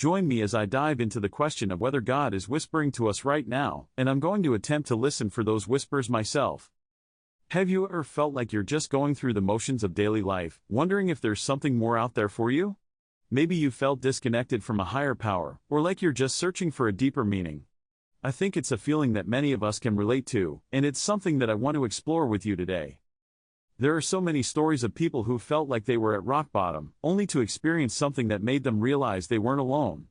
Join me as I dive into the question of whether God is whispering to us right now, and I'm going to attempt to listen for those whispers myself. Have you ever felt like you're just going through the motions of daily life, wondering if there's something more out there for you? Maybe you felt disconnected from a higher power, or like you're just searching for a deeper meaning. I think it's a feeling that many of us can relate to, and it's something that I want to explore with you today. There are so many stories of people who felt like they were at rock bottom, only to experience something that made them realize they weren't alone.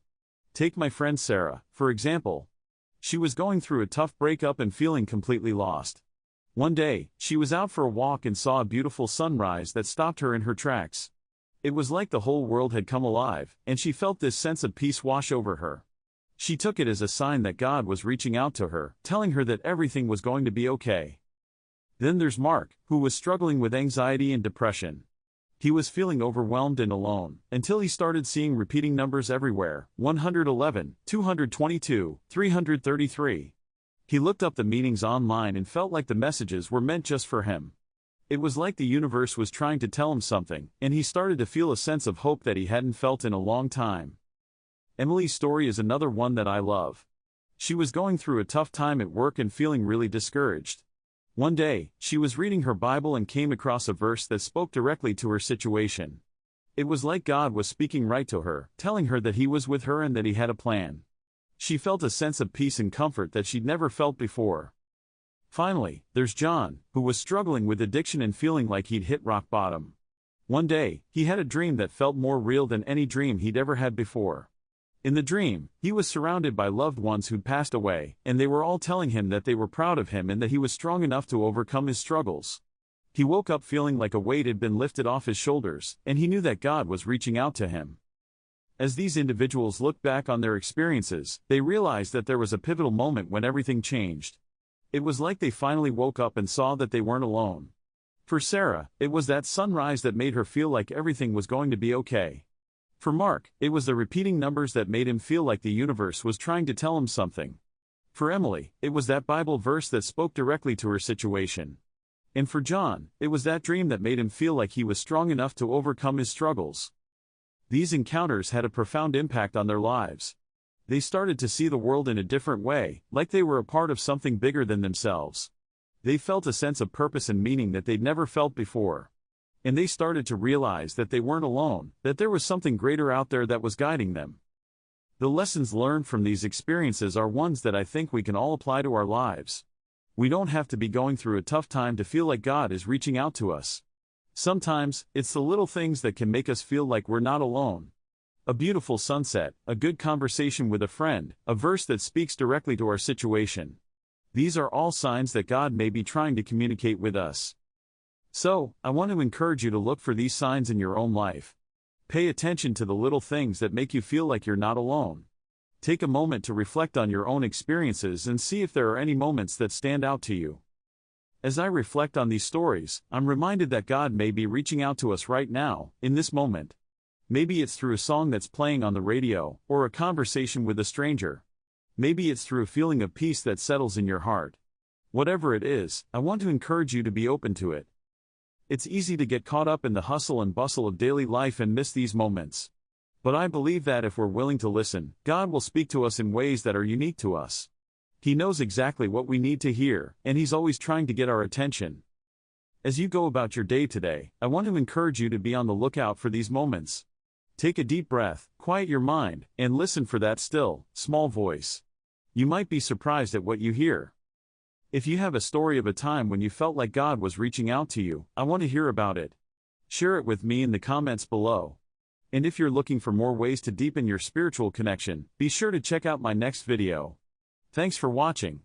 Take my friend Sarah, for example. She was going through a tough breakup and feeling completely lost. One day, she was out for a walk and saw a beautiful sunrise that stopped her in her tracks. It was like the whole world had come alive, and she felt this sense of peace wash over her. She took it as a sign that God was reaching out to her, telling her that everything was going to be okay. Then there's Mark, who was struggling with anxiety and depression. He was feeling overwhelmed and alone, until he started seeing repeating numbers everywhere: 111, 222, 333. He looked up the meanings online and felt like the messages were meant just for him. It was like the universe was trying to tell him something, and he started to feel a sense of hope that he hadn't felt in a long time. Emily's story is another one that I love. She was going through a tough time at work and feeling really discouraged. One day, she was reading her Bible and came across a verse that spoke directly to her situation. It was like God was speaking right to her, telling her that He was with her and that He had a plan. She felt a sense of peace and comfort that she'd never felt before. Finally, there's John, who was struggling with addiction and feeling like he'd hit rock bottom. One day, he had a dream that felt more real than any dream he'd ever had before. In the dream, he was surrounded by loved ones who'd passed away, and they were all telling him that they were proud of him and that he was strong enough to overcome his struggles. He woke up feeling like a weight had been lifted off his shoulders, and he knew that God was reaching out to him. As these individuals looked back on their experiences, they realized that there was a pivotal moment when everything changed. It was like they finally woke up and saw that they weren't alone. For Sarah, it was that sunrise that made her feel like everything was going to be okay. For Mark, it was the repeating numbers that made him feel like the universe was trying to tell him something. For Emily, it was that Bible verse that spoke directly to her situation. And for John, it was that dream that made him feel like he was strong enough to overcome his struggles. These encounters had a profound impact on their lives. They started to see the world in a different way, like they were a part of something bigger than themselves. They felt a sense of purpose and meaning that they'd never felt before. And they started to realize that they weren't alone, that there was something greater out there that was guiding them. The lessons learned from these experiences are ones that I think we can all apply to our lives. We don't have to be going through a tough time to feel like God is reaching out to us. Sometimes, it's the little things that can make us feel like we're not alone. A beautiful sunset, a good conversation with a friend, a verse that speaks directly to our situation. These are all signs that God may be trying to communicate with us. So, I want to encourage you to look for these signs in your own life. Pay attention to the little things that make you feel like you're not alone. Take a moment to reflect on your own experiences and see if there are any moments that stand out to you. As I reflect on these stories, I'm reminded that God may be reaching out to us right now, in this moment. Maybe it's through a song that's playing on the radio, or a conversation with a stranger. Maybe it's through a feeling of peace that settles in your heart. Whatever it is, I want to encourage you to be open to it. It's easy to get caught up in the hustle and bustle of daily life and miss these moments. But I believe that if we're willing to listen, God will speak to us in ways that are unique to us. He knows exactly what we need to hear, and He's always trying to get our attention. As you go about your day today, I want to encourage you to be on the lookout for these moments. Take a deep breath, quiet your mind, and listen for that still, small voice. You might be surprised at what you hear. If you have a story of a time when you felt like God was reaching out to you, I want to hear about it. Share it with me in the comments below. And if you're looking for more ways to deepen your spiritual connection, be sure to check out my next video. Thanks for watching.